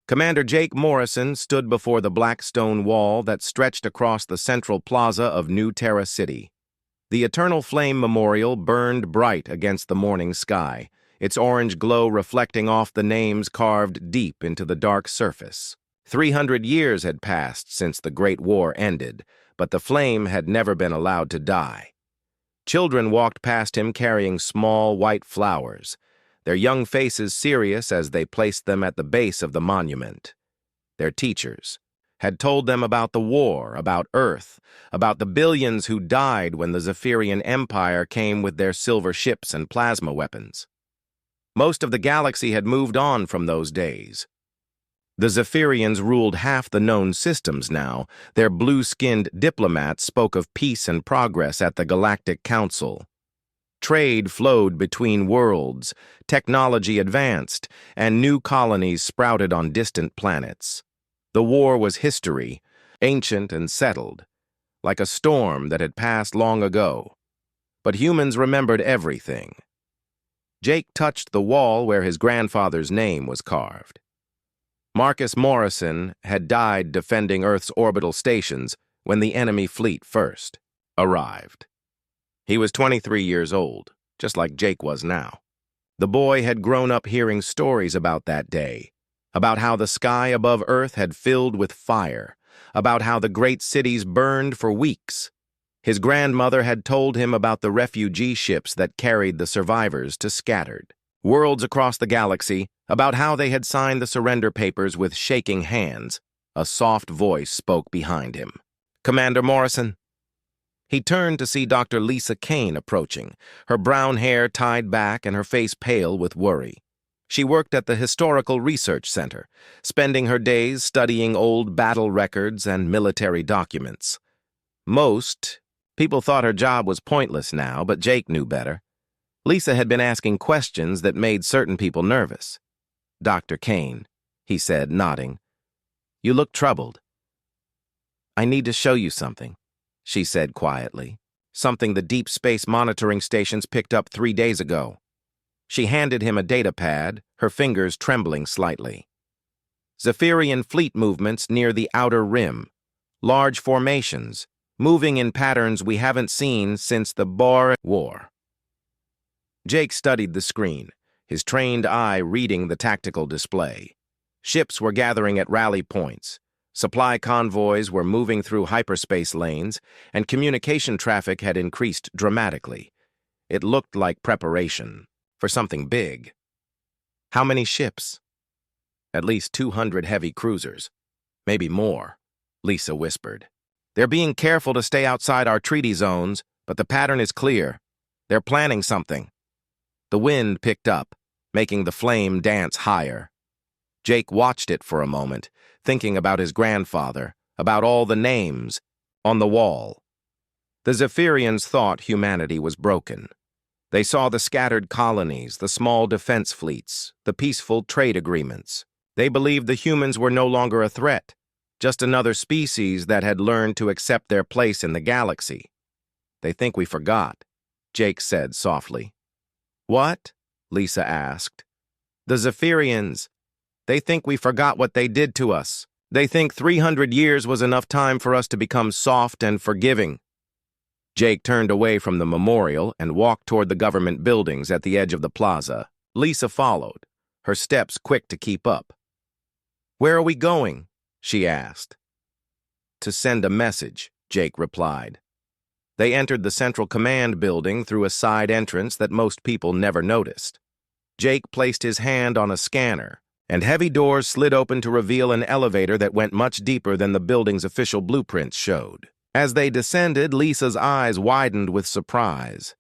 Commander Jake Morrison stood before the black stone wall that stretched across the central plaza of New Terra City. The Eternal Flame Memorial burned bright against the morning sky, its orange glow reflecting off the names carved deep into the dark surface. 300 years had passed since the Great War ended, but the flame had never been allowed to die. Children walked past him carrying small white flowers, their young faces serious as they placed them at the base of the monument. Their teachers had told them about the war, about Earth, about the billions who died when the Zephyrian Empire came with their silver ships and plasma weapons. Most of the galaxy had moved on from those days. The Zephyrians ruled half the known systems now. Their blue-skinned diplomats spoke of peace and progress at the Galactic Council. Trade flowed between worlds, technology advanced, and new colonies sprouted on distant planets. The war was history, ancient and settled, like a storm that had passed long ago. But humans remembered everything. Jake touched the wall where his grandfather's name was carved. Marcus Morrison had died defending Earth's orbital stations when the enemy fleet first arrived. He was 23 years old, just like Jake was now. The boy had grown up hearing stories about that day, about how the sky above Earth had filled with fire, about how the great cities burned for weeks. His grandmother had told him about the refugee ships that carried the survivors to scattered worlds across the galaxy, about how they had signed the surrender papers with shaking hands. A soft voice spoke behind him. "Commander Morrison." He turned to see Dr. Lisa Kane approaching, her brown hair tied back and her face pale with worry. She worked at the Historical Research Center, spending her days studying old battle records and military documents. Most people thought her job was pointless now, but Jake knew better. Lisa had been asking questions that made certain people nervous. "Dr. Kane," he said, nodding. "You look troubled." "I need to show you something," she said quietly. "Something the deep space monitoring stations picked up 3 days ago." She handed him a data pad, her fingers trembling slightly. Zephyrian fleet movements near the outer rim. Large formations, moving in patterns we haven't seen since the War. Jake studied the screen, his trained eye reading the tactical display. Ships were gathering at rally points. Supply convoys were moving through hyperspace lanes, and communication traffic had increased dramatically. It looked like preparation for something big. "How many ships?" "At least 200 heavy cruisers. Maybe more," Lisa whispered. "They're being careful to stay outside our treaty zones, but the pattern is clear. They're planning something." The wind picked up, making the flame dance higher. Jake watched it for a moment, thinking about his grandfather, about all the names on the wall. The Zephyrians thought humanity was broken. They saw the scattered colonies, the small defense fleets, the peaceful trade agreements. They believed the humans were no longer a threat, just another species that had learned to accept their place in the galaxy. "They think we forgot," Jake said softly. "What?" Lisa asked. "The Zephyrians. They think we forgot what they did to us. They think 300 years was enough time for us to become soft and forgiving." Jake turned away from the memorial and walked toward the government buildings at the edge of the plaza. Lisa followed, her steps quick to keep up. "Where are we going?" she asked. "To send a message," Jake replied. They entered the Central Command building through a side entrance that most people never noticed. Jake placed his hand on a scanner, and heavy doors slid open to reveal an elevator that went much deeper than the building's official blueprints showed. As they descended, Lisa's eyes widened with surprise.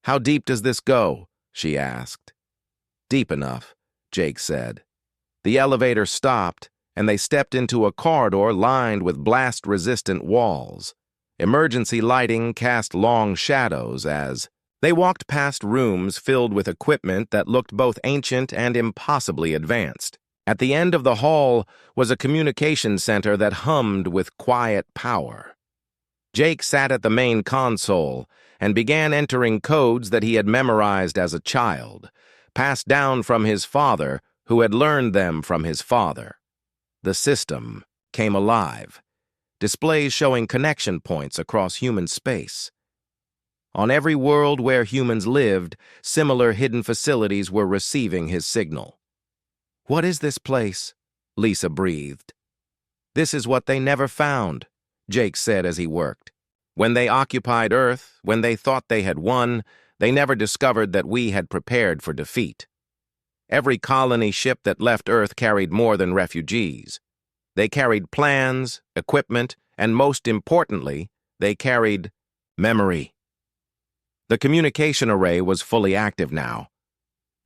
"How deep does this go?" she asked. "Deep enough," Jake said. The elevator stopped, and they stepped into a corridor lined with blast-resistant walls. Emergency lighting cast long shadows as they walked past rooms filled with equipment that looked both ancient and impossibly advanced. At the end of the hall was a communication center that hummed with quiet power. Jake sat at the main console and began entering codes that he had memorized as a child, passed down from his father, who had learned them from his father. the system came alive, displays showing connection points across human space. On every world where humans lived, similar hidden facilities were receiving his signal. "What is this place?" Lisa breathed. "This is what they never found," Jake said as he worked. "When they occupied Earth, when they thought they had won, they never discovered that we had prepared for defeat. Every colony ship that left Earth carried more than refugees. They carried plans, equipment, and most importantly, they carried memory." The communication array was fully active now.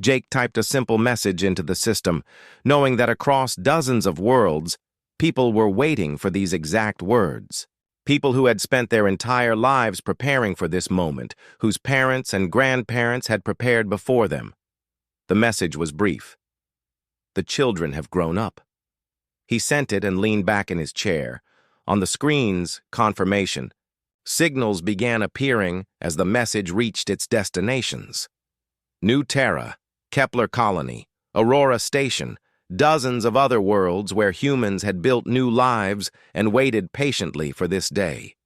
Jake typed a simple message into the system, knowing that across dozens of worlds, people were waiting for these exact words. People who had spent their entire lives preparing for this moment, whose parents and grandparents had prepared before them. The message was brief. "The children have grown up." He sent it and leaned back in his chair. On the screens, confirmation. Signals began appearing as the message reached its destinations. New Terra, Kepler Colony, Aurora Station, dozens of other worlds where humans had built new lives and waited patiently for this day.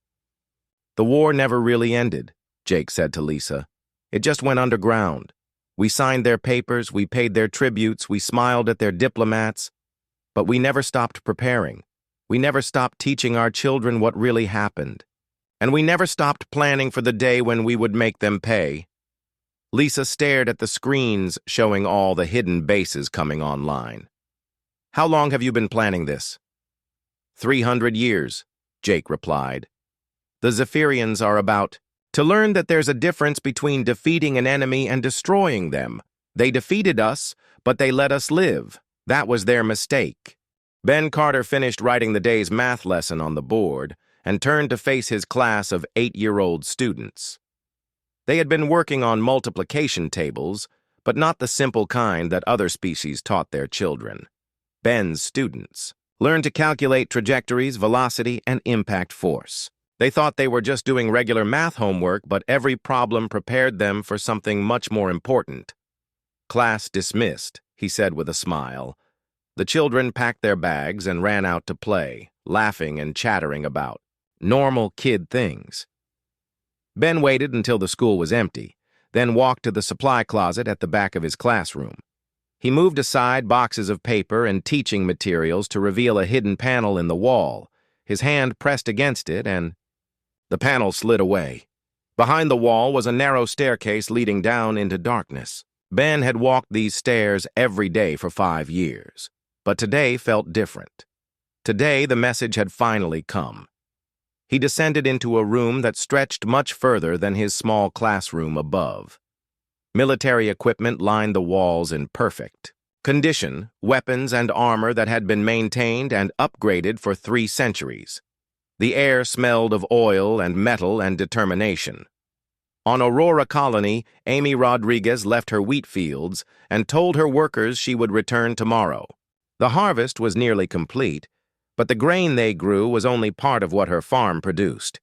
"The war never really ended," Jake said to Lisa. "It just went underground. We signed their papers, we paid their tributes, we smiled at their diplomats, but we never stopped preparing. We never stopped teaching our children what really happened. And we never stopped planning for the day when we would make them pay." Lisa stared at the screens showing all the hidden bases coming online. "How long have you been planning this?" 300 years, Jake replied. "The Zephyrians are about to learn that there's a difference between defeating an enemy and destroying them. They defeated us, but they let us live. That was their mistake." Ben Carter finished writing the day's math lesson on the board and turned to face his class of 8-year-old students. They had been working on multiplication tables, but not the simple kind that other species taught their children. Ben's students learned to calculate trajectories, velocity, and impact force. They thought they were just doing regular math homework, but every problem prepared them for something much more important. "Class dismissed," he said with a smile. The children packed their bags and ran out to play, laughing and chattering about normal kid things. Ben waited until the school was empty, then walked to the supply closet at the back of his classroom. He moved aside boxes of paper and teaching materials to reveal a hidden panel in the wall. His hand pressed against it, and the panel slid away. Behind the wall was a narrow staircase leading down into darkness. Ben had walked these stairs every day for 5 years, but today felt different. Today, the message had finally come. He descended into a room that stretched much further than his small classroom above. Military equipment lined the walls in perfect condition, weapons and armor that had been maintained and upgraded for 3 centuries. The air smelled of oil and metal and determination. On Aurora Colony, Amy Rodriguez left her wheat fields and told her workers she would return tomorrow. The harvest was nearly complete, but the grain they grew was only part of what her farm produced.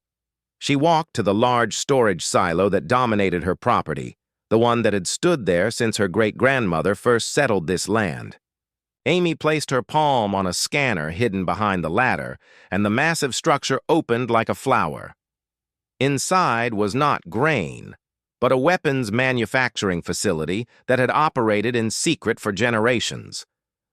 She walked to the large storage silo that dominated her property, the one that had stood there since her great-grandmother first settled this land. Amy placed her palm on a scanner hidden behind the ladder, and the massive structure opened like a flower. Inside was not grain, but a weapons manufacturing facility that had operated in secret for generations.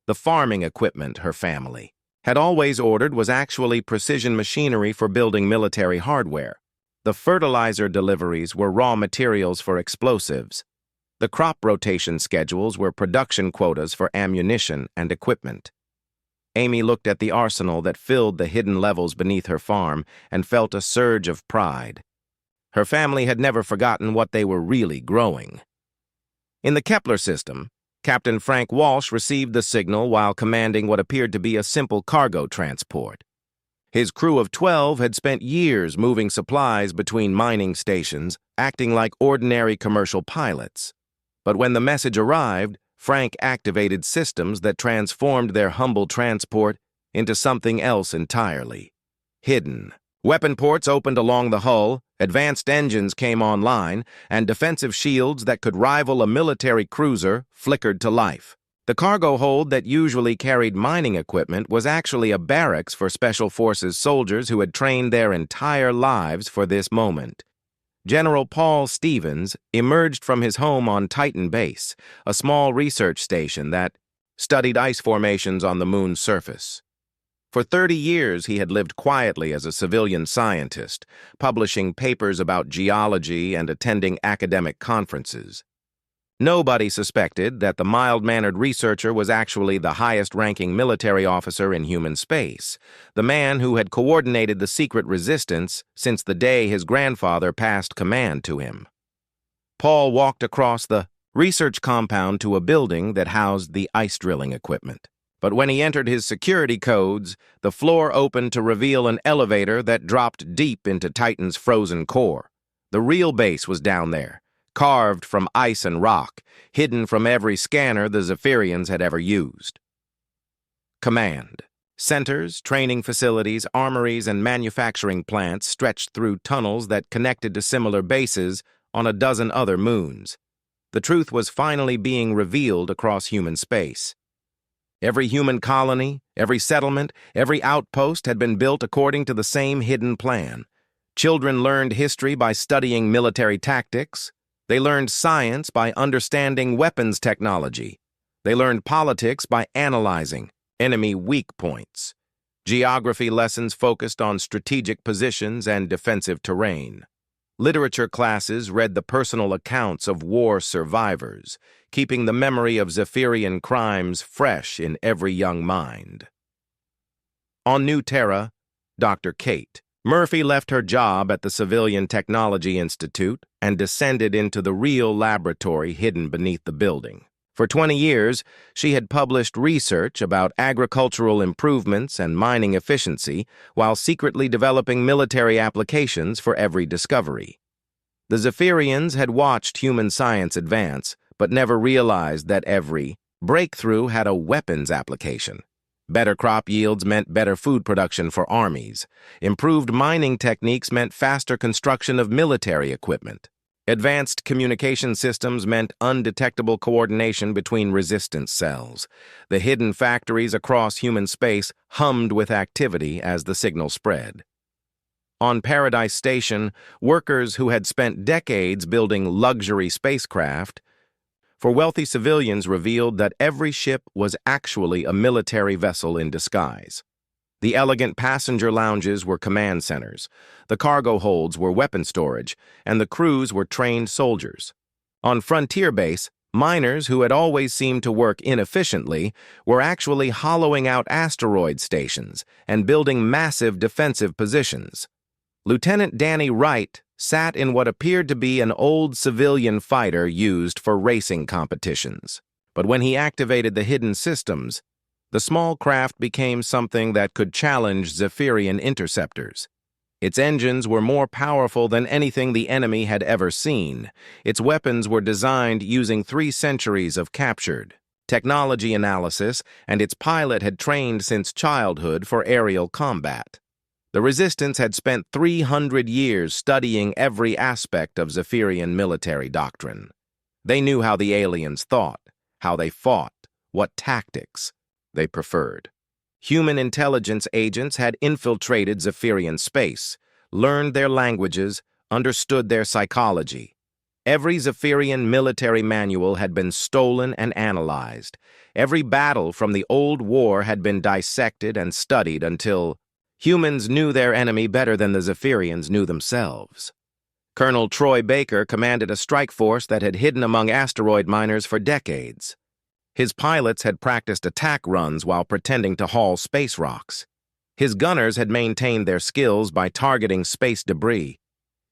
The farming equipment her family had always ordered was actually precision machinery for building military hardware. The fertilizer deliveries were raw materials for explosives. The crop rotation schedules were production quotas for ammunition and equipment. Amy looked at the arsenal that filled the hidden levels beneath her farm and felt a surge of pride. Her family had never forgotten what they were really growing. In the Kepler system, Captain Frank Walsh received the signal while commanding what appeared to be a simple cargo transport. His crew of 12 had spent years moving supplies between mining stations, acting like ordinary commercial pilots. But when the message arrived, Frank activated systems that transformed their humble transport into something else entirely. Hidden. Weapon ports opened along the hull, advanced engines came online, and defensive shields that could rival a military cruiser flickered to life. The cargo hold that usually carried mining equipment was actually a barracks for Special Forces soldiers who had trained their entire lives for this moment. General Paul Stevens emerged from his home on Titan Base, a small research station that studied ice formations on the moon's surface. For 30 years, he had lived quietly as a civilian scientist, publishing papers about geology and attending academic conferences. Nobody suspected that the mild-mannered researcher was actually the highest-ranking military officer in human space, the man who had coordinated the secret resistance since the day his grandfather passed command to him. Paul walked across the research compound to a building that housed the ice drilling equipment. But when he entered his security codes, the floor opened to reveal an elevator that dropped deep into Titan's frozen core. The real base was down there, carved from ice and rock, hidden from every scanner the Zephyrians had ever used. Command. Centers, training facilities, armories, and manufacturing plants stretched through tunnels that connected to similar bases on a dozen other moons. The truth was finally being revealed across human space. Every human colony, every settlement, every outpost had been built according to the same hidden plan. Children learned history by studying military tactics. They learned science by understanding weapons technology. They learned politics by analyzing enemy weak points. Geography lessons focused on strategic positions and defensive terrain. Literature classes read the personal accounts of war survivors, keeping the memory of Zephyrian crimes fresh in every young mind. On New Terra, Dr. Kate Murphy left her job at the Civilian Technology Institute and descended into the real laboratory hidden beneath the building. For 20 years, she had published research about agricultural improvements and mining efficiency while secretly developing military applications for every discovery. The Zephyrians had watched human science advance, but never realized that every breakthrough had a weapons application. Better crop yields meant better food production for armies. Improved mining techniques meant faster construction of military equipment. Advanced communication systems meant undetectable coordination between resistance cells. The hidden factories across human space hummed with activity as the signal spread. On Paradise Station, workers who had spent decades building luxury spacecraft for wealthy civilians revealed that every ship was actually a military vessel in disguise. The elegant passenger lounges were command centers, the cargo holds were weapon storage, and the crews were trained soldiers. On Frontier Base, miners who had always seemed to work inefficiently were actually hollowing out asteroid stations and building massive defensive positions. Lieutenant Danny Wright sat in what appeared to be an old civilian fighter used for racing competitions. But when he activated the hidden systems, the small craft became something that could challenge Zephyrian interceptors. Its engines were more powerful than anything the enemy had ever seen. Its weapons were designed using 3 centuries of captured technology analysis, and its pilot had trained since childhood for aerial combat. The Resistance had spent 300 years studying every aspect of Zephyrian military doctrine. They knew how the aliens thought, how they fought, what tactics they preferred. Human intelligence agents had infiltrated Zephyrian space, learned their languages, understood their psychology. Every Zephyrian military manual had been stolen and analyzed. Every battle from the old war had been dissected and studied until humans knew their enemy better than the Zephyrians knew themselves. Colonel Troy Baker commanded a strike force that had hidden among asteroid miners for decades. His pilots had practiced attack runs while pretending to haul space rocks. His gunners had maintained their skills by targeting space debris.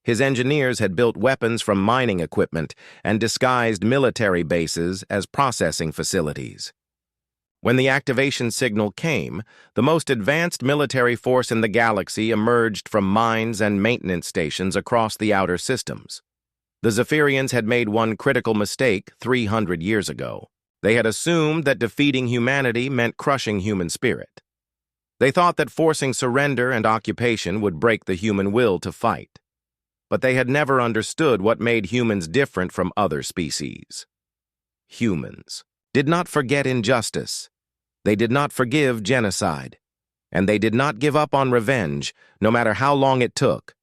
His engineers had built weapons from mining equipment and disguised military bases as processing facilities. When the activation signal came, the most advanced military force in the galaxy emerged from mines and maintenance stations across the outer systems. The Zephyrians had made one critical mistake 300 years ago. They had assumed that defeating humanity meant crushing human spirit. They thought that forcing surrender and occupation would break the human will to fight. But they had never understood what made humans different from other species. Humans. did not forget injustice. They did not forgive genocide. And they did not give up on revenge, no matter how long it took.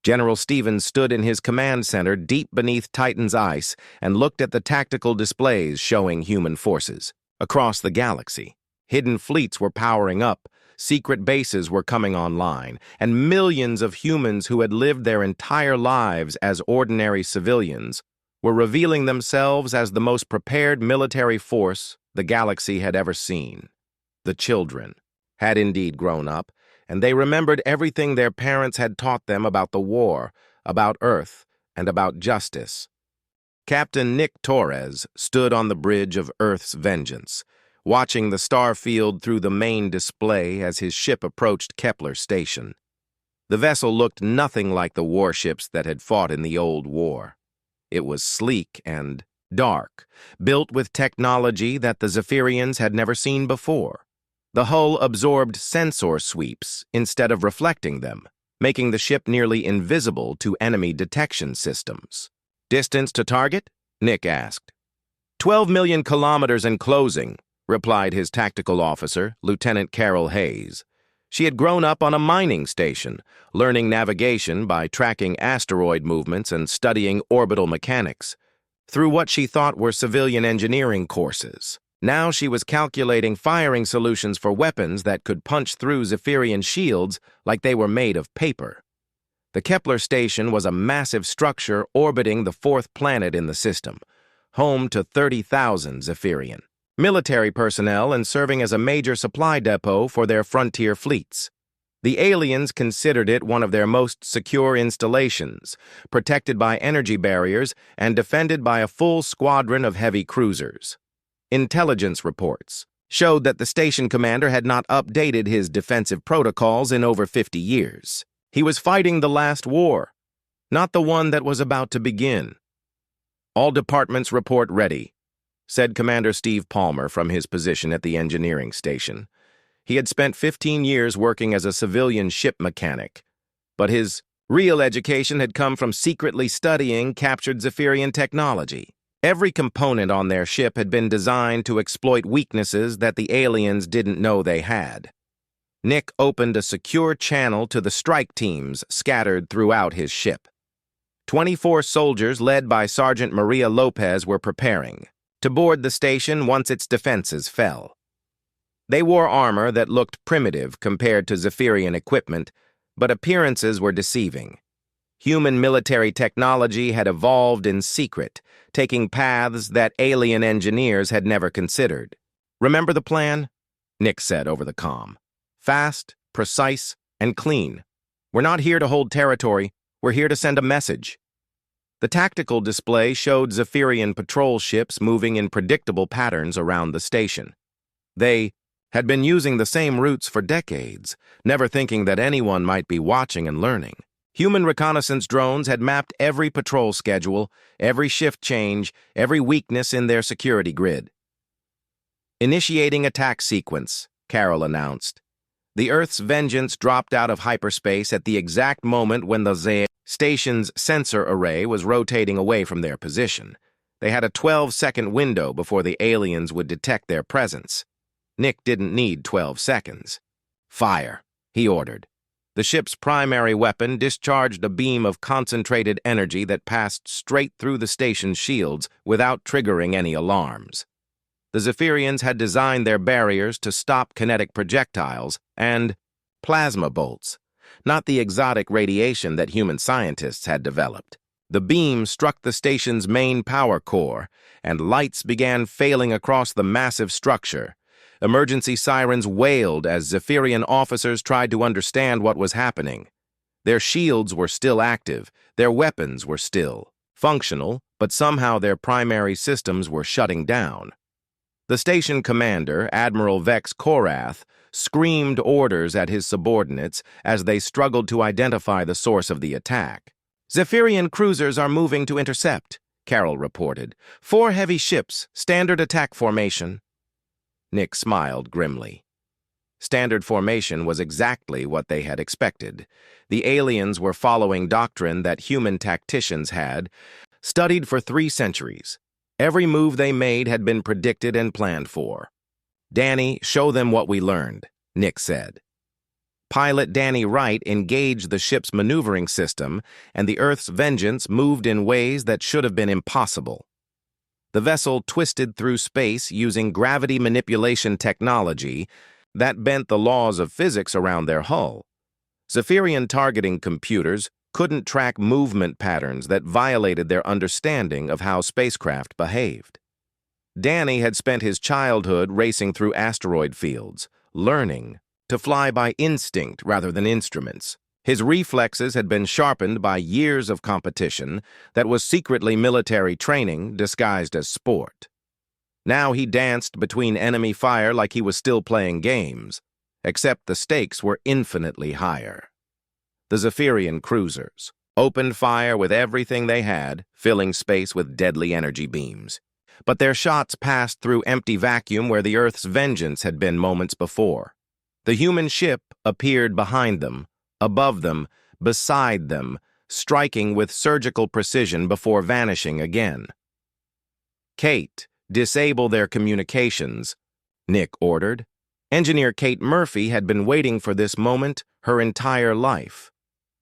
General Stevens stood in his command center deep beneath Titan's ice and looked at the tactical displays showing human forces. Across the galaxy, hidden fleets were powering up, secret bases were coming online, and millions of humans who had lived their entire lives as ordinary civilians were revealing themselves as the most prepared military force the galaxy had ever seen. The children had indeed grown up, and they remembered everything their parents had taught them about the war, about Earth, and about justice. Captain Nick Torres stood on the bridge of Earth's vengeance, watching the star field through the main display as his ship approached Kepler Station. The vessel looked nothing like the warships that had fought in the old war. It was sleek and dark, built with technology that the Zephyrians had never seen before. The hull absorbed sensor sweeps instead of reflecting them, making the ship nearly invisible to enemy detection systems. "Distance to target?" Nick asked. 12 million kilometers and closing, replied his tactical officer, Lieutenant Carol Hayes. She had grown up on a mining station, learning navigation by tracking asteroid movements and studying orbital mechanics, through what she thought were civilian engineering courses. Now she was calculating firing solutions for weapons that could punch through Zephyrian shields like they were made of paper. The Kepler station was a massive structure orbiting the fourth planet in the system, home to 30,000 Zephyrian military personnel and serving as a major supply depot for their frontier fleets. The aliens considered it one of their most secure installations, protected by energy barriers and defended by a full squadron of heavy cruisers. Intelligence reports showed that the station commander had not updated his defensive protocols in over 50 years. He was fighting the last war, not the one that was about to begin. "All departments report ready," said Commander Steve Palmer from his position at the engineering station. He had spent 15 years working as a civilian ship mechanic, but his real education had come from secretly studying captured Zephyrian technology. Every component on their ship had been designed to exploit weaknesses that the aliens didn't know they had. Nick opened a secure channel to the strike teams scattered throughout his ship. 24 soldiers led by Sergeant Maria Lopez were preparing to board the station once its defenses fell. They wore armor that looked primitive compared to Zephyrian equipment, but appearances were deceiving. Human military technology had evolved in secret, taking paths that alien engineers had never considered. "Remember the plan?" Nick said over the comm. "Fast, precise, and clean. We're not here to hold territory, we're here to send a message." The tactical display showed Zephyrian patrol ships moving in predictable patterns around the station. They had been using the same routes for decades, never thinking that anyone might be watching and learning. Human reconnaissance drones had mapped every patrol schedule, every shift change, every weakness in their security grid. "Initiating attack sequence," Carol announced. The Earth's vengeance dropped out of hyperspace at the exact moment when the station's sensor array was rotating away from their position. They had a 12-second window before the aliens would detect their presence. Nick didn't need 12 seconds. "Fire," he ordered. The ship's primary weapon discharged a beam of concentrated energy that passed straight through the station's shields without triggering any alarms. The Zephyrians had designed their barriers to stop kinetic projectiles and plasma bolts, not the exotic radiation that human scientists had developed. The beam struck the station's main power core, and lights began failing across the massive structure. Emergency sirens wailed as Zephyrian officers tried to understand what was happening. Their shields were still active, their weapons were still functional, but somehow their primary systems were shutting down. The station commander, Admiral Vex Korath, screamed orders at his subordinates as they struggled to identify the source of the attack. "Zephyrian cruisers are moving to intercept," Carol reported. 4 heavy ships, standard attack formation." Nick smiled grimly. Standard formation was exactly what they had expected. The aliens were following doctrine that human tacticians had studied for 3 centuries. Every move they made had been predicted and planned for. "Danny, show them what we learned," Nick said. Pilot Danny Wright engaged the ship's maneuvering system, and the Earth's Vengeance moved in ways that should have been impossible. The vessel twisted through space using gravity manipulation technology that bent the laws of physics around their hull. Zephyrian targeting computers couldn't track movement patterns that violated their understanding of how spacecraft behaved. Danny had spent his childhood racing through asteroid fields, learning to fly by instinct rather than instruments. His reflexes had been sharpened by years of competition that was secretly military training disguised as sport. Now he danced between enemy fire like he was still playing games, except the stakes were infinitely higher. The Zephyrian cruisers opened fire with everything they had, filling space with deadly energy beams. But their shots passed through empty vacuum where the Earth's Vengeance had been moments before. The human ship appeared behind them, above them, beside them, striking with surgical precision before vanishing again. "Kate, disable their communications," Nick ordered. Engineer Kate Murphy had been waiting for this moment her entire life.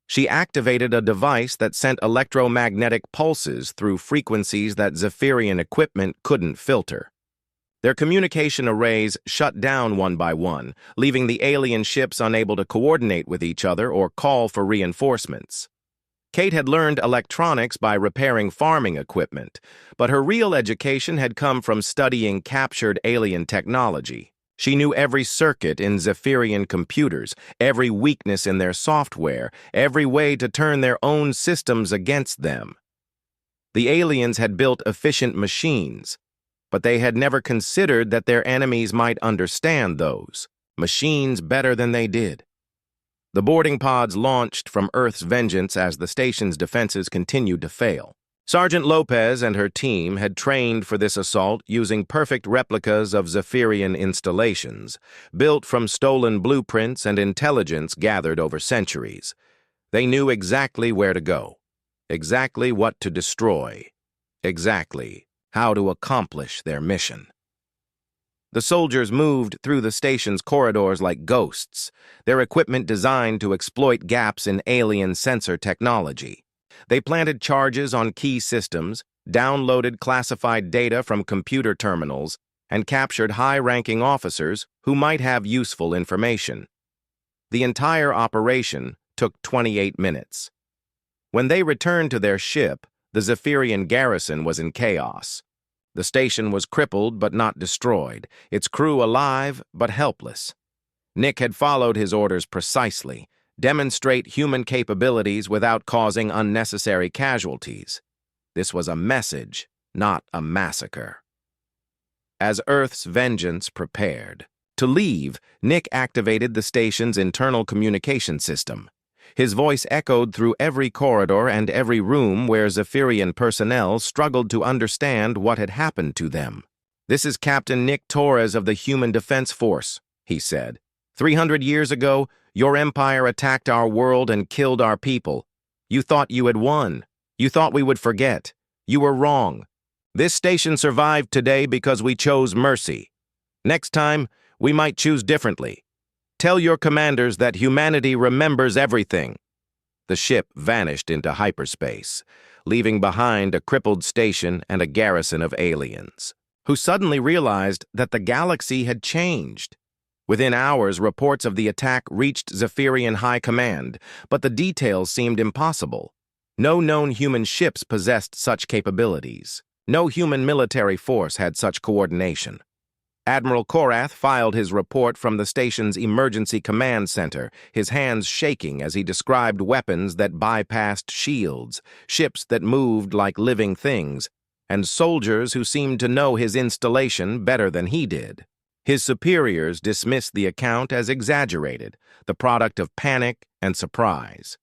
She activated a device that sent electromagnetic pulses through frequencies that Zephyrian equipment couldn't filter. Their communication arrays shut down one by one, leaving the alien ships unable to coordinate with each other or call for reinforcements. Kate had learned electronics by repairing farming equipment, but her real education had come from studying captured alien technology. She knew every circuit in Zephyrian computers, every weakness in their software, every way to turn their own systems against them. The aliens had built efficient machines, but they had never considered that their enemies might understand those machines better than they did. The boarding pods launched from Earth's Vengeance as the station's defenses continued to fail. Sergeant Lopez and her team had trained for this assault using perfect replicas of Zephyrian installations, built from stolen blueprints and intelligence gathered over centuries. They knew exactly where to go, exactly what to destroy, exactly how to accomplish their mission. The soldiers moved through the station's corridors like ghosts, their equipment designed to exploit gaps in alien sensor technology. They planted charges on key systems, downloaded classified data from computer terminals, and captured high-ranking officers who might have useful information. The entire operation took 28 minutes. When they returned to their ship, the Zephyrian garrison was in chaos. The station was crippled but not destroyed, its crew alive but helpless. Nick had followed his orders precisely: demonstrate human capabilities without causing unnecessary casualties. This was a message, not a massacre. As Earth's Vengeance prepared to leave, Nick activated the station's internal communication system. His voice echoed through every corridor and every room where Zephyrian personnel struggled to understand what had happened to them. "This is Captain Nick Torres of the Human Defense Force," he said. 300 years ago, your empire attacked our world and killed our people. You thought you had won. You thought we would forget. You were wrong. This station survived today because we chose mercy. Next time, we might choose differently. Tell your commanders that humanity remembers everything." The ship vanished into hyperspace, leaving behind a crippled station and a garrison of aliens, who suddenly realized that the galaxy had changed. Within hours, reports of the attack reached Zephyrian High Command, but the details seemed impossible. No known human ships possessed such capabilities. No human military force had such coordination. Admiral Korath filed his report from the station's emergency command center, his hands shaking as he described weapons that bypassed shields, ships that moved like living things, and soldiers who seemed to know his installation better than he did. His superiors dismissed the account as exaggerated, the product of panic and surprise.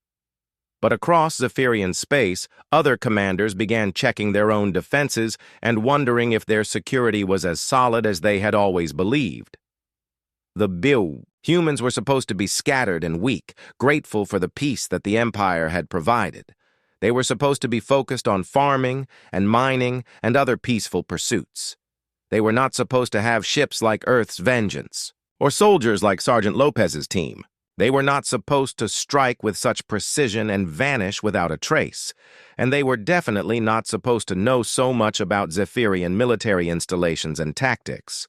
But across Zephyrian space, other commanders began checking their own defenses and wondering if their security was as solid as they had always believed. Humans were supposed to be scattered and weak, grateful for the peace that the Empire had provided. They were supposed to be focused on farming and mining and other peaceful pursuits. They were not supposed to have ships like Earth's Vengeance, or soldiers like Sergeant Lopez's team. They were not supposed to strike with such precision and vanish without a trace, and they were definitely not supposed to know so much about Zephyrian military installations and tactics.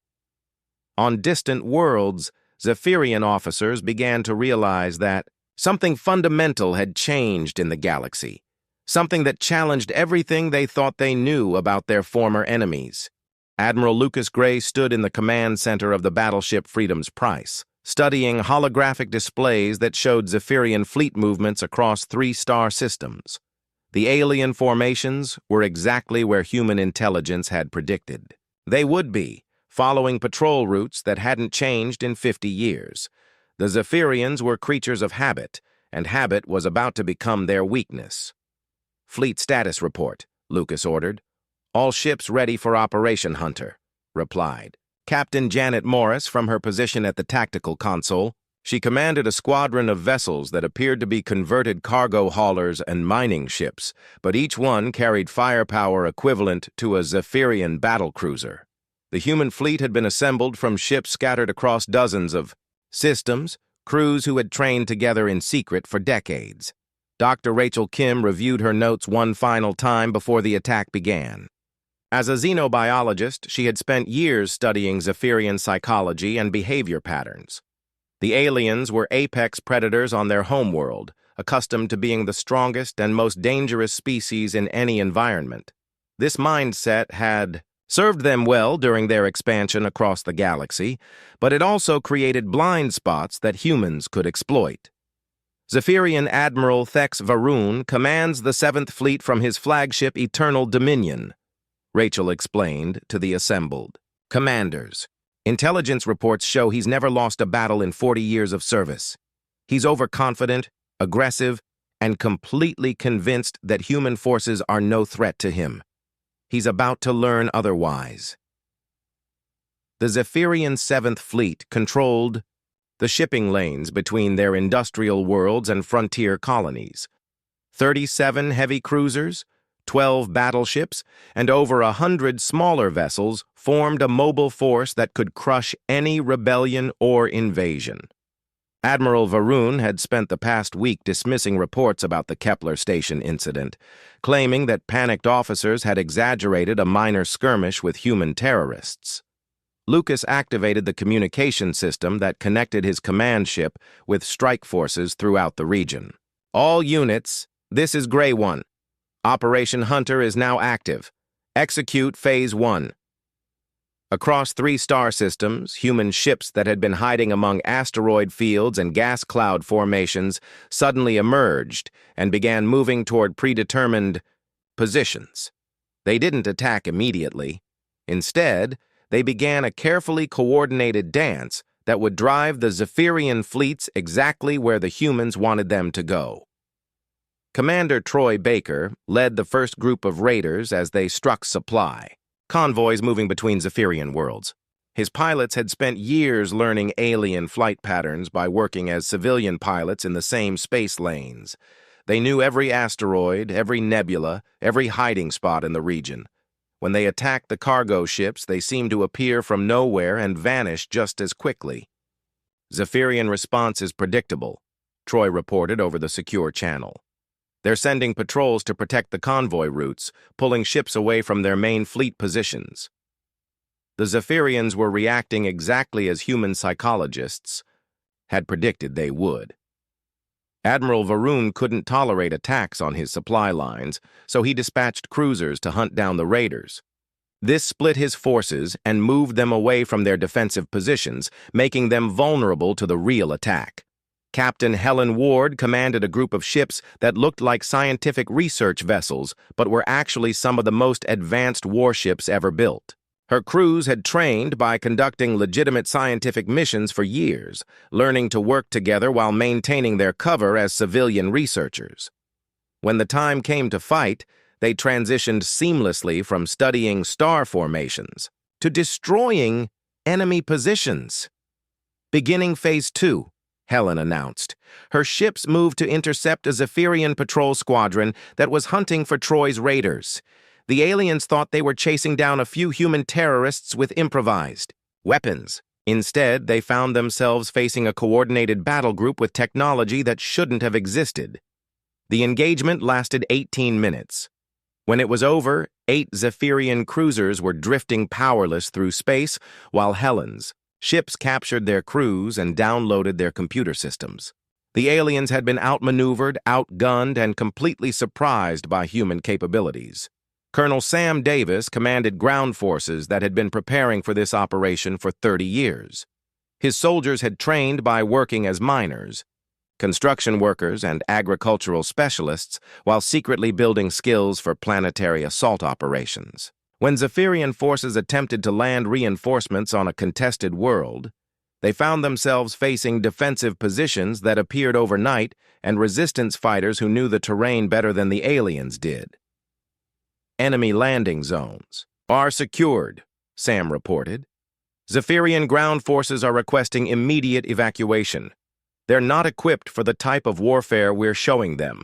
On distant worlds, Zephyrian officers began to realize that something fundamental had changed in the galaxy, something that challenged everything they thought they knew about their former enemies. Admiral Lucas Gray stood in the command center of the battleship Freedom's Price, studying holographic displays that showed Zephyrian fleet movements across 3-star systems. The alien formations were exactly where human intelligence had predicted. They would be, following patrol routes that hadn't changed in 50 years. The Zephyrians were creatures of habit, and habit was about to become their weakness. "Fleet status report," Lucas ordered. "All ships ready for Operation Hunter," replied Captain Janet Morris from her position at the tactical console. She commanded a squadron of vessels that appeared to be converted cargo haulers and mining ships, but each one carried firepower equivalent to a Zephyrian battlecruiser. The human fleet had been assembled from ships scattered across dozens of systems, crews who had trained together in secret for decades. Dr. Rachel Kim reviewed her notes one final time before the attack began. As a xenobiologist, she had spent years studying Zephyrian psychology and behavior patterns. The aliens were apex predators on their homeworld, accustomed to being the strongest and most dangerous species in any environment. This mindset had served them well during their expansion across the galaxy, but it also created blind spots that humans could exploit. Zephyrian Admiral Thex Varun commands the 7th Fleet from his flagship Eternal Dominion, Rachel explained to the assembled commanders. "Intelligence reports show he's never lost a battle in 40 years of service. He's overconfident, aggressive, and completely convinced that human forces are no threat to him. He's about to learn otherwise." The Zephyrian 7th Fleet controlled the shipping lanes between their industrial worlds and frontier colonies. 37 heavy cruisers, 12 battleships, and over 100 smaller vessels formed a mobile force that could crush any rebellion or invasion. Admiral Varun had spent the past week dismissing reports about the Kepler Station incident, claiming that panicked officers had exaggerated a minor skirmish with human terrorists. Lucas activated the communication system that connected his command ship with strike forces throughout the region. "All units, this is Gray 1. Operation Hunter is now active. Execute Phase 1. Across 3-star systems, human ships that had been hiding among asteroid fields and gas cloud formations suddenly emerged and began moving toward predetermined positions. They didn't attack immediately. Instead, they began a carefully coordinated dance that would drive the Zephyrian fleets exactly where the humans wanted them to go. Commander Troy Baker led the first group of raiders as they struck supply, convoys moving between Zephyrian worlds. His pilots had spent years learning alien flight patterns by working as civilian pilots in the same space lanes. They knew every asteroid, every nebula, every hiding spot in the region. When they attacked the cargo ships, they seemed to appear from nowhere and vanish just as quickly. "Zephyrian response is predictable," Troy reported over the secure channel. "They're sending patrols to protect the convoy routes, pulling ships away from their main fleet positions." The Zephyrians were reacting exactly as human psychologists had predicted they would. Admiral Varun couldn't tolerate attacks on his supply lines, so he dispatched cruisers to hunt down the raiders. This split his forces and moved them away from their defensive positions, making them vulnerable to the real attack. Captain Helen Ward commanded a group of ships that looked like scientific research vessels, but were actually some of the most advanced warships ever built. Her crews had trained by conducting legitimate scientific missions for years, learning to work together while maintaining their cover as civilian researchers. When the time came to fight, they transitioned seamlessly from studying star formations to destroying enemy positions. Beginning Phase 2, Helen announced. Her ships moved to intercept a Zephyrian patrol squadron that was hunting for Troy's raiders. The aliens thought they were chasing down a few human terrorists with improvised weapons. Instead, they found themselves facing a coordinated battle group with technology that shouldn't have existed. The engagement lasted 18 minutes. When it was over, 8 Zephyrian cruisers were drifting powerless through space, while Helen's ships captured their crews and downloaded their computer systems. The aliens had been outmaneuvered, outgunned, and completely surprised by human capabilities. Colonel Sam Davis commanded ground forces that had been preparing for this operation for 30 years. His soldiers had trained by working as miners, construction workers, and agricultural specialists, while secretly building skills for planetary assault operations. When Zephyrian forces attempted to land reinforcements on a contested world, they found themselves facing defensive positions that appeared overnight and resistance fighters who knew the terrain better than the aliens did. Enemy landing zones are secured, Sam reported. Zephyrian ground forces are requesting immediate evacuation. They're not equipped for the type of warfare we're showing them.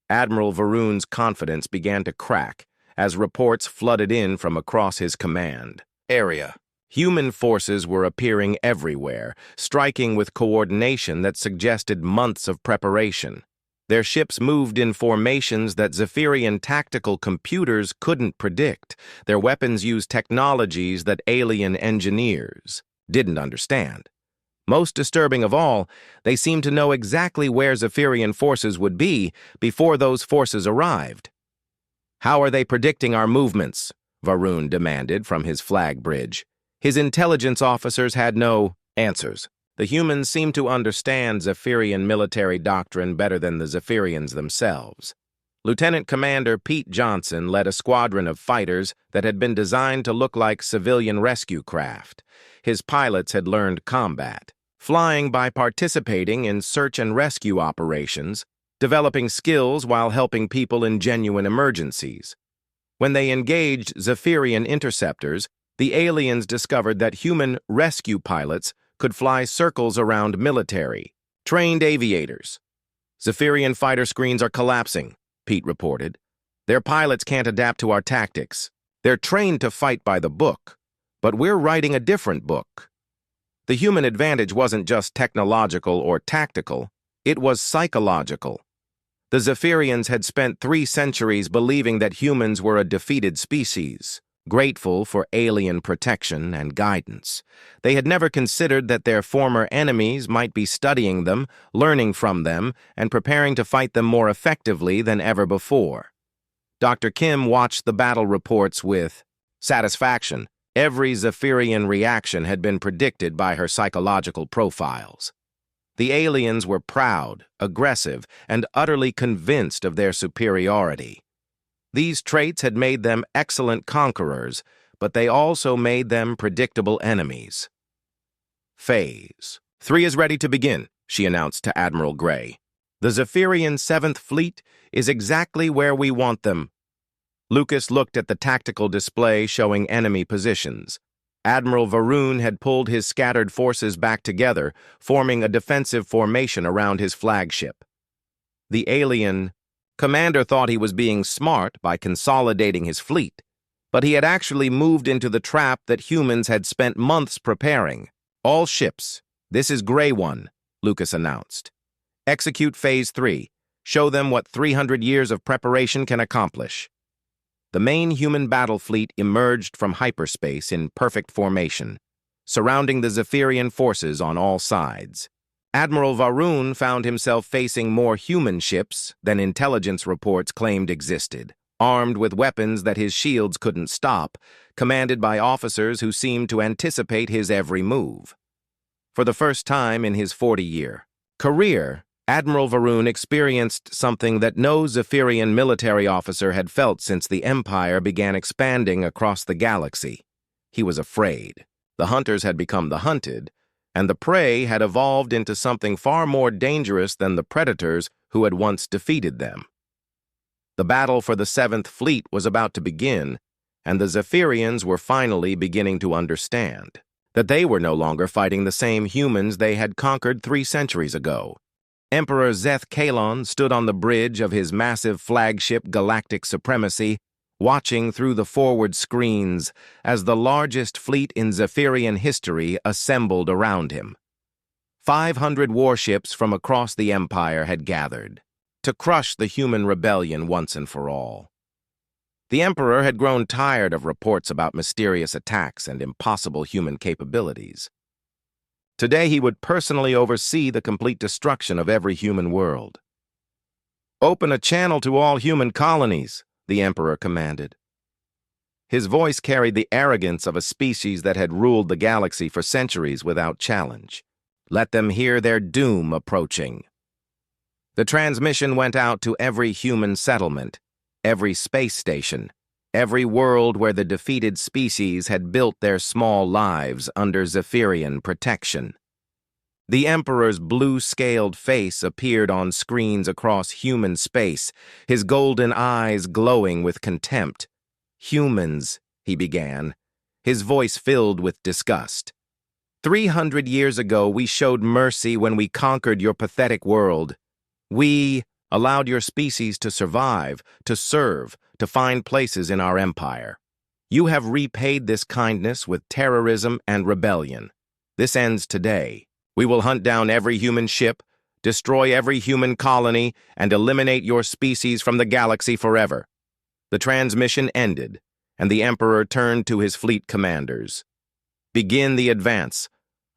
Admiral Varun's confidence began to crack as reports flooded in from across his command area. Human forces were appearing everywhere, striking with coordination that suggested months of preparation. Their ships moved in formations that Zephyrian tactical computers couldn't predict. Their weapons used technologies that alien engineers didn't understand. Most disturbing of all, they seemed to know exactly where Zephyrian forces would be before those forces arrived. "How are they predicting our movements?" Varun demanded from his flag bridge. His intelligence officers had no answers. The humans seemed to understand Zephyrian military doctrine better than the Zephyrians themselves. Lieutenant Commander Pete Johnson led a squadron of fighters that had been designed to look like civilian rescue craft. His pilots had learned combat, flying by participating in search and rescue operations, developing skills while helping people in genuine emergencies. When they engaged Zephyrian interceptors, the aliens discovered that human rescue pilots could fly circles around military, trained aviators. "Zephyrian fighter screens are collapsing," Pete reported. "Their pilots can't adapt to our tactics. They're trained to fight by the book, but we're writing a different book." The human advantage wasn't just technological or tactical, it was psychological. The Zephyrians had spent 3 centuries believing that humans were a defeated species, grateful for alien protection and guidance. They had never considered that their former enemies might be studying them, learning from them, and preparing to fight them more effectively than ever before. Dr. Kim watched the battle reports with satisfaction. Every Zephyrian reaction had been predicted by her psychological profiles. The aliens were proud, aggressive, and utterly convinced of their superiority. These traits had made them excellent conquerors, but they also made them predictable enemies. "Phase 3 is ready to begin," she announced to Admiral Gray. "The Zephyrian 7th Fleet is exactly where we want them." Lucas looked at the tactical display showing enemy positions. Admiral Varun had pulled his scattered forces back together, forming a defensive formation around his flagship. The alien commander thought he was being smart by consolidating his fleet, but he had actually moved into the trap that humans had spent months preparing. "All ships, this is Gray 1, Lucas announced. "Execute Phase 3. Show them what 300 years of preparation can accomplish." The main human battle fleet emerged from hyperspace in perfect formation, surrounding the Zephyrian forces on all sides. Admiral Varun found himself facing more human ships than intelligence reports claimed existed, armed with weapons that his shields couldn't stop, commanded by officers who seemed to anticipate his every move. For the first time in his 40-year career, Admiral Varun experienced something that no Zephyrian military officer had felt since the Empire began expanding across the galaxy. He was afraid. The hunters had become the hunted, and the prey had evolved into something far more dangerous than the predators who had once defeated them. The battle for the 7th Fleet was about to begin, and the Zephyrians were finally beginning to understand. that they were no longer fighting the same humans they had conquered 3 centuries ago. Emperor Zeth Kalon stood on the bridge of his massive flagship Galactic Supremacy, watching through the forward screens as the largest fleet in Zephyrian history assembled around him. 500 warships from across the Empire had gathered to crush the human rebellion once and for all. The Emperor had grown tired of reports about mysterious attacks and impossible human capabilities. Today he would personally oversee the complete destruction of every human world. "Open a channel to all human colonies," the Emperor commanded. His voice carried the arrogance of a species that had ruled the galaxy for centuries without challenge. Let them hear their doom approaching. The transmission went out to every human settlement, every space station, every world where the defeated species had built their small lives under Zephyrian protection. The Emperor's blue-scaled face appeared on screens across human space, his golden eyes glowing with contempt. "Humans," he began, his voice filled with disgust. 300 years ago, we showed mercy when we conquered your pathetic world. We allowed your species to survive, to serve, to find places in our empire. You have repaid this kindness with terrorism and rebellion. This ends today. We will hunt down every human ship, destroy every human colony, and eliminate your species from the galaxy forever." The transmission ended, and the Emperor turned to his fleet commanders. "Begin the advance.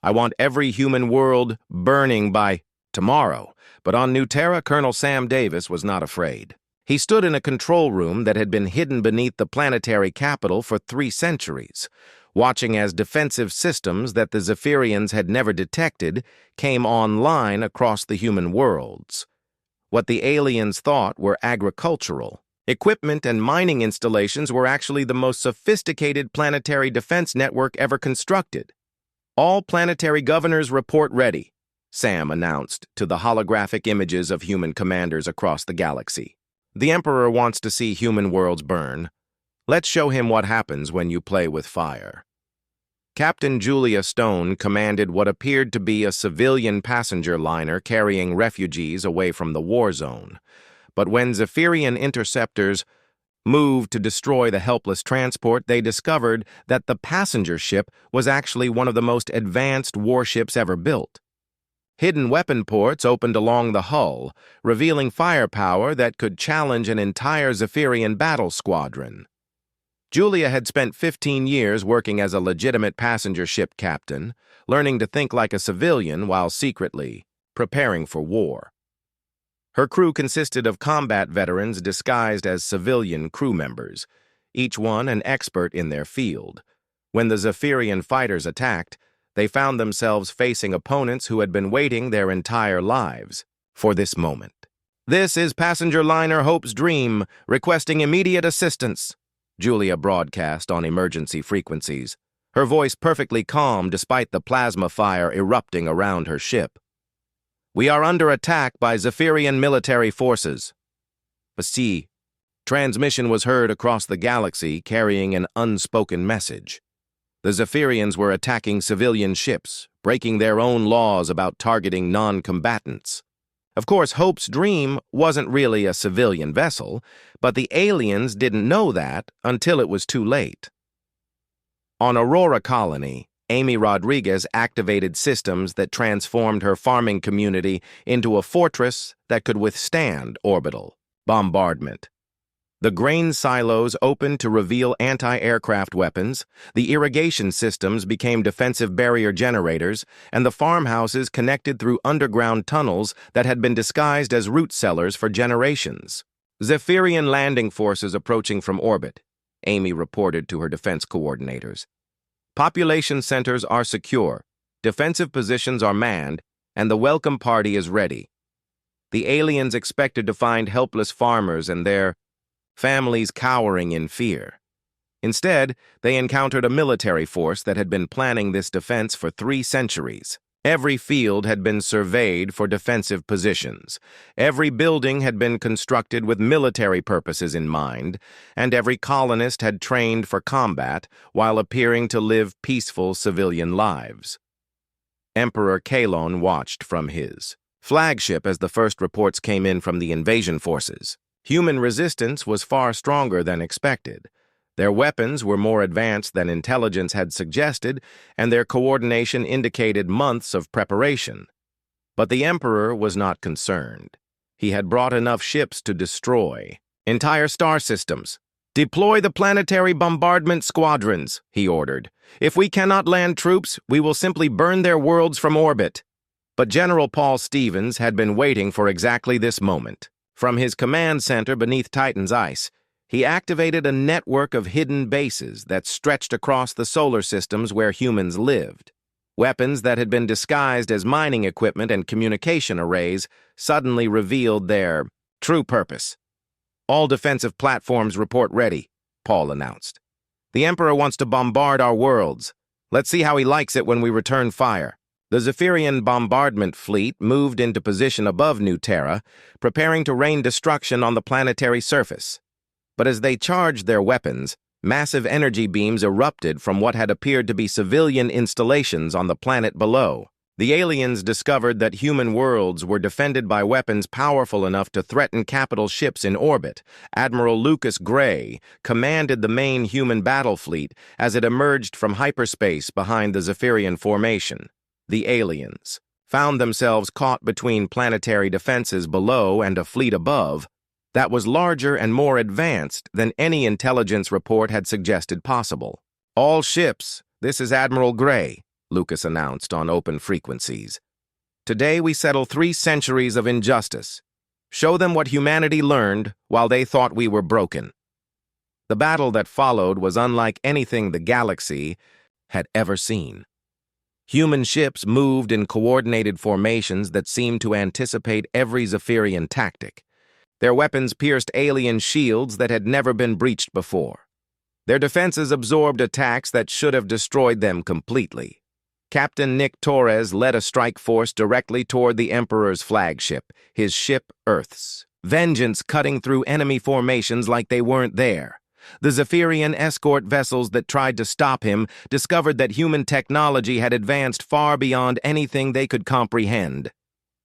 I want every human world burning by tomorrow." But on New Terra, Colonel Sam Davis was not afraid. He stood in a control room that had been hidden beneath the planetary capital for 3 centuries, watching as defensive systems that the Zephyrians had never detected came online across the human worlds. What the aliens thought were agricultural equipment and mining installations were actually the most sophisticated planetary defense network ever constructed. "All planetary governors report ready," Sam announced to the holographic images of human commanders across the galaxy. "The Emperor wants to see human worlds burn. Let's show him what happens when you play with fire." Captain Julia Stone commanded what appeared to be a civilian passenger liner carrying refugees away from the war zone. But when Zephyrian interceptors moved to destroy the helpless transport, they discovered that the passenger ship was actually one of the most advanced warships ever built. Hidden weapon ports opened along the hull, revealing firepower that could challenge an entire Zephyrian battle squadron. Julia had spent 15 years working as a legitimate passenger ship captain, learning to think like a civilian while secretly preparing for war. Her crew consisted of combat veterans disguised as civilian crew members, each one an expert in their field. When the Zephyrian fighters attacked, they found themselves facing opponents who had been waiting their entire lives for this moment. "This is passenger liner Hope's Dream, requesting immediate assistance," Julia broadcast on emergency frequencies, her voice perfectly calm despite the plasma fire erupting around her ship. "We are under attack by Zephyrian military forces." The transmission was heard across the galaxy carrying an unspoken message. The Zephyrians were attacking civilian ships, breaking their own laws about targeting non-combatants. Of course, Hope's Dream wasn't really a civilian vessel, but the aliens didn't know that until it was too late. On Aurora Colony, Amy Rodriguez activated systems that transformed her farming community into a fortress that could withstand orbital bombardment. The grain silos opened to reveal anti-aircraft weapons, the irrigation systems became defensive barrier generators, and the farmhouses connected through underground tunnels that had been disguised as root cellars for generations. "Zephyrian landing forces approaching from orbit," Amy reported to her defense coordinators. "Population centers are secure, defensive positions are manned, and the welcome party is ready." The aliens expected to find helpless farmers and their families cowering in fear. Instead, they encountered a military force that had been planning this defense for 3 centuries. Every field had been surveyed for defensive positions. Every building had been constructed with military purposes in mind, and every colonist had trained for combat while appearing to live peaceful civilian lives. Emperor Kalon watched from his flagship as the first reports came in from the invasion forces. Human resistance was far stronger than expected. Their weapons were more advanced than intelligence had suggested, and their coordination indicated months of preparation. But the Emperor was not concerned. He had brought enough ships to destroy entire star systems. "Deploy the planetary bombardment squadrons," he ordered. "If we cannot land troops, we will simply burn their worlds from orbit." But General Paul Stevens had been waiting for exactly this moment. From his command center beneath Titan's ice, he activated a network of hidden bases that stretched across the solar systems where humans lived. Weapons that had been disguised as mining equipment and communication arrays suddenly revealed their true purpose. "All defensive platforms report ready," Paul announced. "The Emperor wants to bombard our worlds. Let's see how he likes it when we return fire." The Zephyrian bombardment fleet moved into position above New Terra, preparing to rain destruction on the planetary surface. But as they charged their weapons, massive energy beams erupted from what had appeared to be civilian installations on the planet below. The aliens discovered that human worlds were defended by weapons powerful enough to threaten capital ships in orbit. Admiral Lucas Gray commanded the main human battle fleet as it emerged from hyperspace behind the Zephyrian formation. The aliens found themselves caught between planetary defenses below and a fleet above that was larger and more advanced than any intelligence report had suggested possible. "All ships, this is Admiral Gray," Lucas announced on open frequencies. "Today we settle 3 centuries of injustice. Show them what humanity learned while they thought we were broken." The battle that followed was unlike anything the galaxy had ever seen. Human ships moved in coordinated formations that seemed to anticipate every Zephyrian tactic. Their weapons pierced alien shields that had never been breached before. Their defenses absorbed attacks that should have destroyed them completely. Captain Nick Torres led a strike force directly toward the Emperor's flagship, his ship Earth's, vengeance cutting through enemy formations like they weren't there. The Zephyrian escort vessels that tried to stop him discovered that human technology had advanced far beyond anything they could comprehend.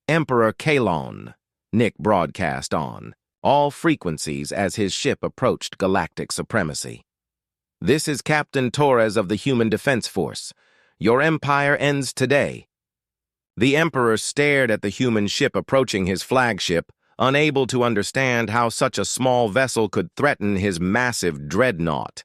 "Emperor Kalon," Nick broadcast on all frequencies as his ship approached galactic supremacy. "This is Captain Torres of the Human Defense Force. Your empire ends today." The Emperor stared at the human ship approaching his flagship, unable to understand how such a small vessel could threaten his massive dreadnought.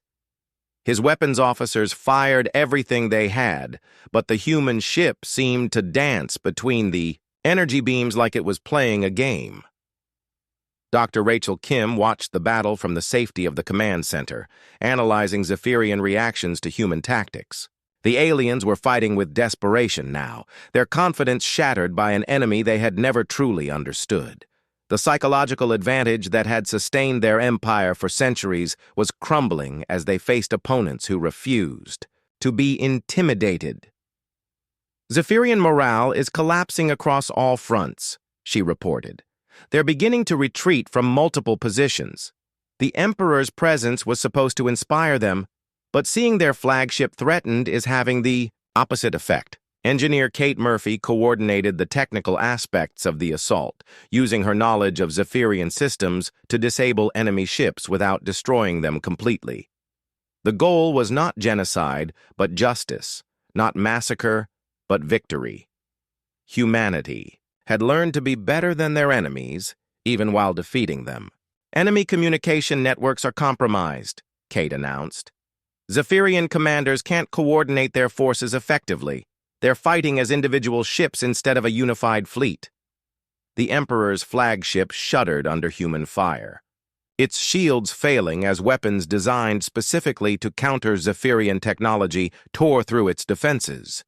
His weapons officers fired everything they had, but the human ship seemed to dance between the energy beams like it was playing a game. Dr. Rachel Kim watched the battle from the safety of the command center, analyzing Zephyrian reactions to human tactics. The aliens were fighting with desperation now, their confidence shattered by an enemy they had never truly understood. The psychological advantage that had sustained their empire for centuries was crumbling as they faced opponents who refused to be intimidated. "Zephyrian morale is collapsing across all fronts," she reported. "They're beginning to retreat from multiple positions. The Emperor's presence was supposed to inspire them, but seeing their flagship threatened is having the opposite effect." Engineer Kate Murphy coordinated the technical aspects of the assault, using her knowledge of Zephyrian systems to disable enemy ships without destroying them completely. The goal was not genocide, but justice, not massacre, but victory. Humanity had learned to be better than their enemies, even while defeating them. "Enemy communication networks are compromised," Kate announced. "Zephyrian commanders can't coordinate their forces effectively. They're fighting as individual ships instead of a unified fleet." The Emperor's flagship shuddered under human fire, its shields failing as weapons designed specifically to counter Zephyrian technology tore through its defenses.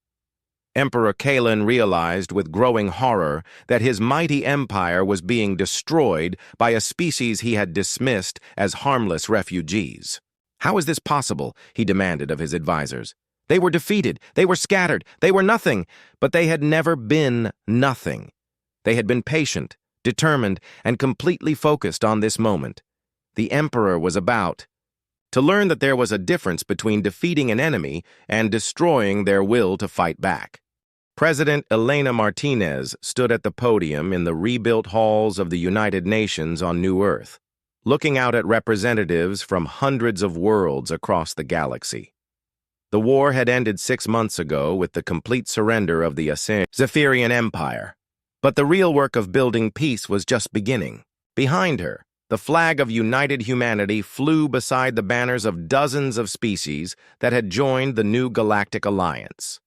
Emperor Kalon realized with growing horror that his mighty empire was being destroyed by a species he had dismissed as harmless refugees. "How is this possible?" he demanded of his advisors. They were defeated, they were scattered, they were nothing, but they had never been nothing. They had been patient, determined, and completely focused on this moment. The Emperor was about to learn that there was a difference between defeating an enemy and destroying their will to fight back. President Elena Martinez stood at the podium in the rebuilt halls of the United Nations on New Earth, looking out at representatives from hundreds of worlds across the galaxy. The war had ended 6 months ago with the complete surrender of the Zephyrian Empire. But the real work of building peace was just beginning. Behind her, the flag of united humanity flew beside the banners of dozens of species that had joined the new Galactic Alliance.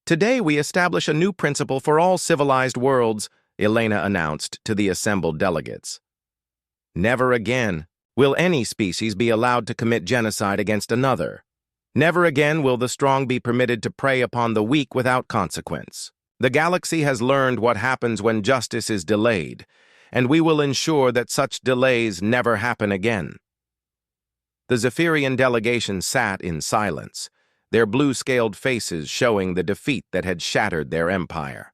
Today we establish a new principle for all civilized worlds, Elena announced to the assembled delegates. Never again will any species be allowed to commit genocide against another. Never again will the strong be permitted to prey upon the weak without consequence. The galaxy has learned what happens when justice is delayed, and we will ensure that such delays never happen again. The Zephyrian delegation sat in silence, their blue-scaled faces showing the defeat that had shattered their empire.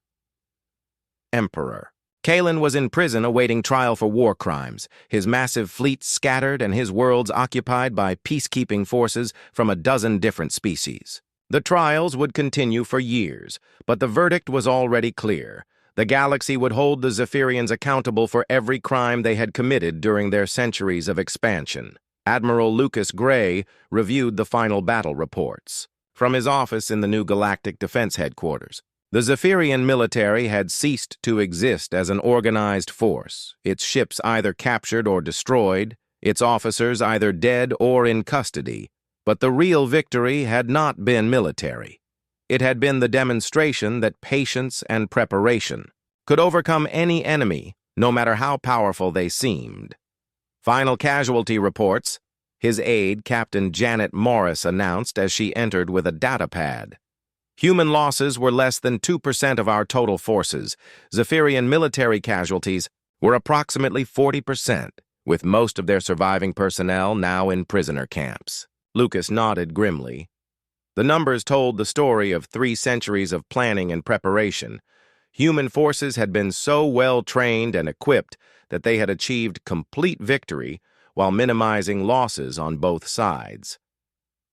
Emperor. Kalen was in prison awaiting trial for war crimes, his massive fleet scattered and his worlds occupied by peacekeeping forces from a dozen different species. The trials would continue for years, but the verdict was already clear. The galaxy would hold the Zephyrians accountable for every crime they had committed during their centuries of expansion. Admiral Lucas Gray reviewed the final battle reports from his office in the new Galactic Defense Headquarters. The Zephyrian military had ceased to exist as an organized force, its ships either captured or destroyed, its officers either dead or in custody. But the real victory had not been military. It had been the demonstration that patience and preparation could overcome any enemy, no matter how powerful they seemed. Final casualty reports, his aide, Captain Janet Morris, announced as she entered with a data pad. Human losses were less than 2% of our total forces. Zephyrian military casualties were approximately 40%, with most of their surviving personnel now in prisoner camps. Lucas nodded grimly. The numbers told the story of 3 centuries of planning and preparation. Human forces had been so well trained and equipped that they had achieved complete victory while minimizing losses on both sides.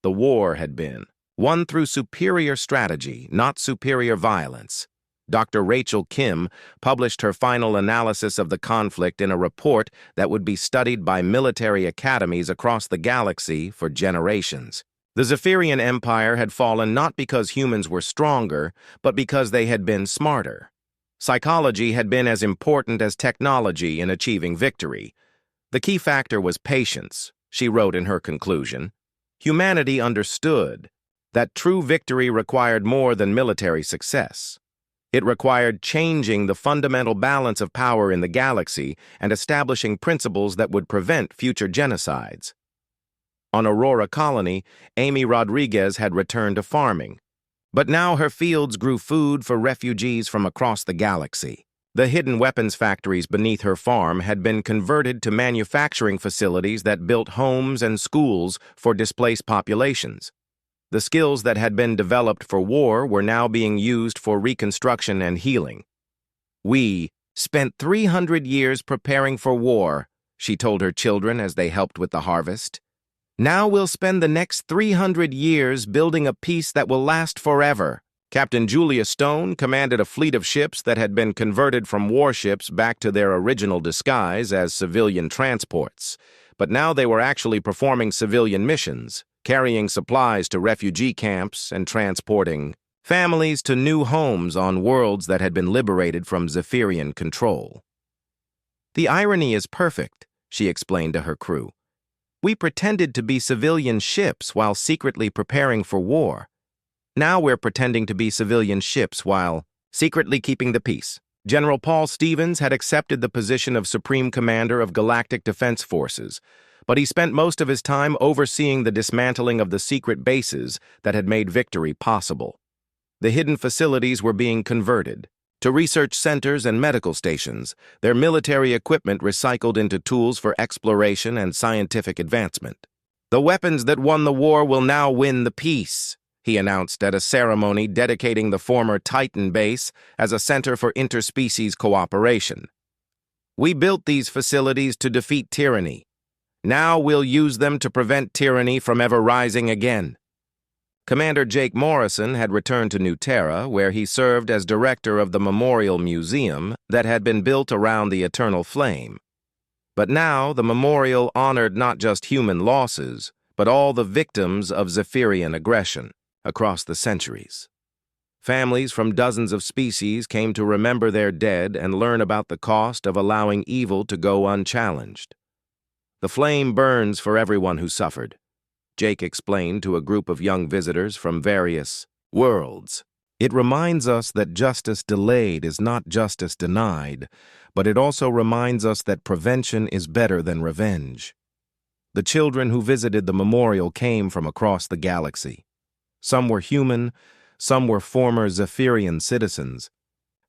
The war had been won through superior strategy, not superior violence. Dr. Rachel Kim published her final analysis of the conflict in a report that would be studied by military academies across the galaxy for generations. The Zephyrian Empire had fallen not because humans were stronger, but because they had been smarter. Psychology had been as important as technology in achieving victory. The key factor was patience, she wrote in her conclusion. Humanity understood that true victory required more than military success. It required changing the fundamental balance of power in the galaxy and establishing principles that would prevent future genocides. On Aurora Colony, Amy Rodriguez had returned to farming, but now her fields grew food for refugees from across the galaxy. The hidden weapons factories beneath her farm had been converted to manufacturing facilities that built homes and schools for displaced populations. The skills that had been developed for war were now being used for reconstruction and healing. "We spent 300 years preparing for war," she told her children as they helped with the harvest. "Now we'll spend the next 300 years building a peace that will last forever." Captain Julia Stone commanded a fleet of ships that had been converted from warships back to their original disguise as civilian transports, but now they were actually performing civilian missions, carrying supplies to refugee camps and transporting families to new homes on worlds that had been liberated from Zephyrian control. "The irony is perfect," she explained to her crew. "We pretended to be civilian ships while secretly preparing for war. Now we're pretending to be civilian ships while secretly keeping the peace." General Paul Stevens had accepted the position of Supreme Commander of Galactic Defense Forces, but he spent most of his time overseeing the dismantling of the secret bases that had made victory possible. The hidden facilities were being converted to research centers and medical stations, their military equipment recycled into tools for exploration and scientific advancement. "The weapons that won the war will now win the peace," he announced at a ceremony dedicating the former Titan base as a center for interspecies cooperation. "We built these facilities to defeat tyranny. Now we'll use them to prevent tyranny from ever rising again." Commander Jake Morrison had returned to New Terra, where he served as director of the Memorial Museum that had been built around the Eternal Flame. But now the memorial honored not just human losses, but all the victims of Zephyrian aggression across the centuries. Families from dozens of species came to remember their dead and learn about the cost of allowing evil to go unchallenged. "The flame burns for everyone who suffered," Jake explained to a group of young visitors from various worlds. "It reminds us that justice delayed is not justice denied, but it also reminds us that prevention is better than revenge." The children who visited the memorial came from across the galaxy. Some were human, some were former Zephyrian citizens,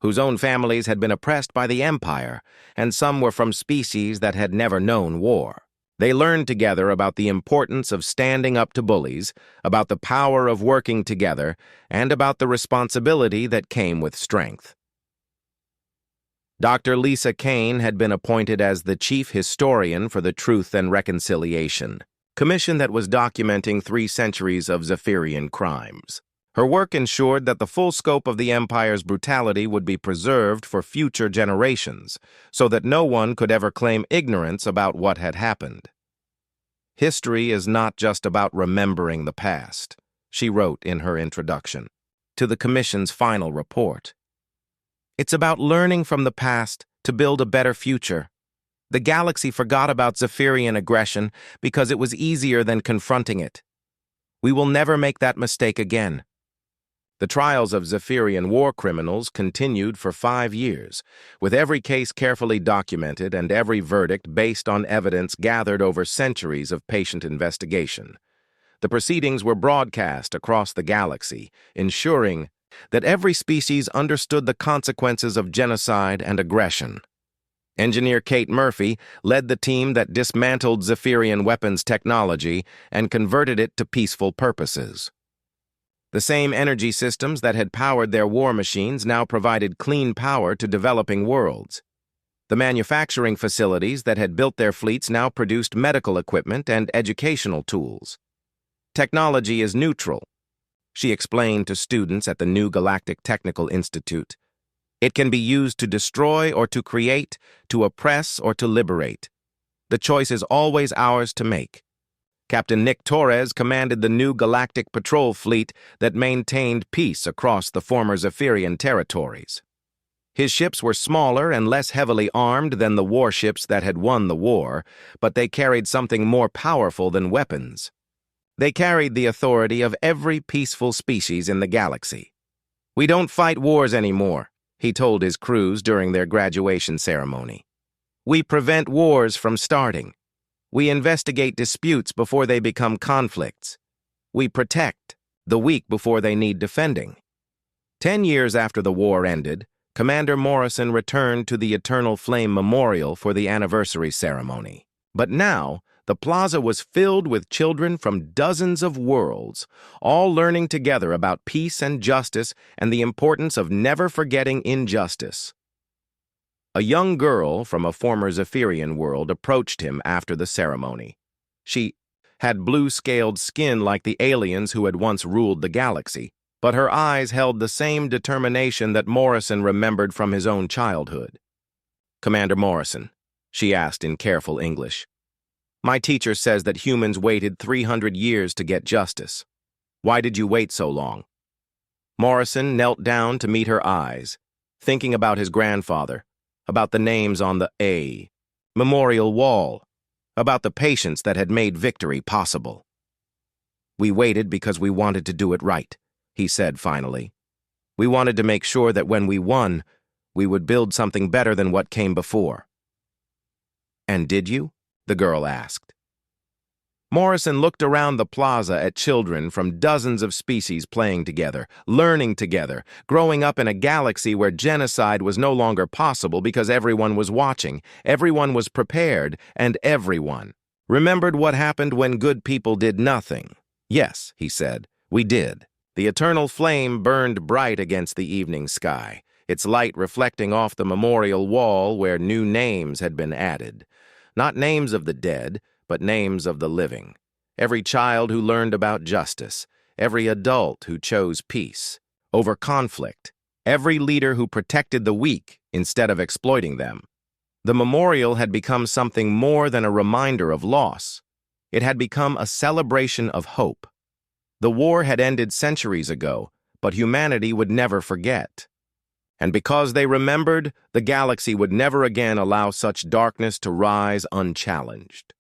whose own families had been oppressed by the Empire, and some were from species that had never known war. They learned together about the importance of standing up to bullies, about the power of working together, and about the responsibility that came with strength. Dr. Lisa Kane had been appointed as the chief historian for the Truth and Reconciliation commission that was documenting 3 centuries of Zephyrian crimes. Her work ensured that the full scope of the Empire's brutality would be preserved for future generations, so that no one could ever claim ignorance about what had happened. "History is not just about remembering the past," she wrote in her introduction to the Commission's final report. "It's about learning from the past to build a better future. The galaxy forgot about Zephyrian aggression because it was easier than confronting it. We will never make that mistake again." The trials of Zephyrian war criminals continued for 5 years, with every case carefully documented and every verdict based on evidence gathered over centuries of patient investigation. The proceedings were broadcast across the galaxy, ensuring that every species understood the consequences of genocide and aggression. Engineer Kate Murphy led the team that dismantled Zephyrian weapons technology and converted it to peaceful purposes. The same energy systems that had powered their war machines now provided clean power to developing worlds. The manufacturing facilities that had built their fleets now produced medical equipment and educational tools. "Technology is neutral," she explained to students at the new Galactic Technical Institute. "It can be used to destroy or to create, to oppress or to liberate. The choice is always ours to make." Captain Nick Torres commanded the new Galactic Patrol Fleet that maintained peace across the former Zephyrian territories. His ships were smaller and less heavily armed than the warships that had won the war, but they carried something more powerful than weapons. They carried the authority of every peaceful species in the galaxy. "We don't fight wars anymore," he told his crews during their graduation ceremony. "We prevent wars from starting. We investigate disputes before they become conflicts. We protect the weak before they need defending." 10 years after the war ended, Commander Morrison returned to the Eternal Flame Memorial for the anniversary ceremony. But now, the plaza was filled with children from dozens of worlds, all learning together about peace and justice and the importance of never forgetting injustice. A young girl from a former Zephyrian world approached him after the ceremony. She had blue-scaled skin like the aliens who had once ruled the galaxy, but her eyes held the same determination that Morrison remembered from his own childhood. "Commander Morrison," she asked in careful English, "my teacher says that humans waited 300 years to get justice. Why did you wait so long?" Morrison knelt down to meet her eyes, thinking about his grandfather, about the names on the A memorial wall, about the patience that had made victory possible. "We waited because we wanted to do it right," he said finally. "We wanted to make sure that when we won, we would build something better than what came before." "And did you?" the girl asked. Morrison looked around the plaza at children from dozens of species playing together, learning together, growing up in a galaxy where genocide was no longer possible because everyone was watching, everyone was prepared, and everyone remembered what happened when good people did nothing. "Yes," he said, "we did." The eternal flame burned bright against the evening sky, its light reflecting off the memorial wall where new names had been added. Not names of the dead, but names of the living. Every child who learned about justice, every adult who chose peace over conflict, every leader who protected the weak instead of exploiting them. The memorial had become something more than a reminder of loss. It had become a celebration of hope. The war had ended centuries ago, but humanity would never forget. And because they remembered, the galaxy would never again allow such darkness to rise unchallenged.